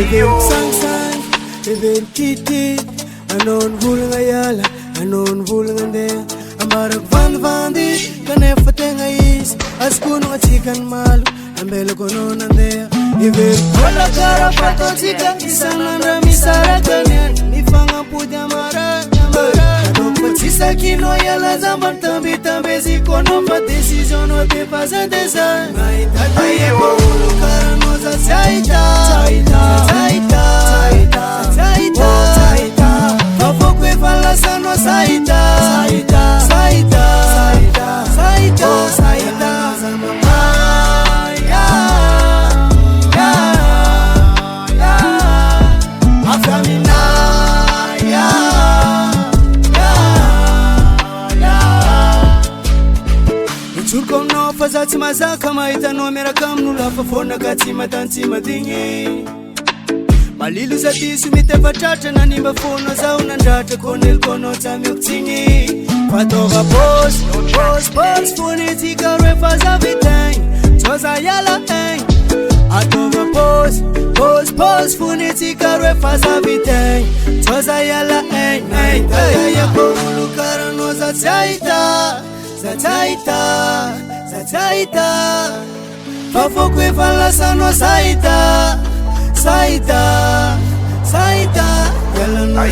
Every sang, every kit, anon vulanga yala, anon vulanga there. Amarak vandi, kanefa tenga is, askuno chicken malu, ambele kono nande. Every kola kara pato chicken, isananda misara kanyan, nifanga puja mara. Sisa kino yala zaman tambi tambi kono pa decision o te pasa desa. Aye bolu karano za saita, saita, saita, saita. Kafo kwe fala sano saita, saita, saita, saita, saita. Ya, ya, ya. Afamina ya. Turkom no fazati mazaka maita no merakam nula fafona katima tantima dingi Malilu za tisu mitefa chacha na nimba fono za unandata konel kono tamyuktingi Fatova boss fonetika refa za viteng Choza yala eng Atova boss fonetika refa za viteng Choza yala eng Taya kongulu karano za tsaita Zataita, zataita Fafo kwe fala sano saita Saita, saita Yala no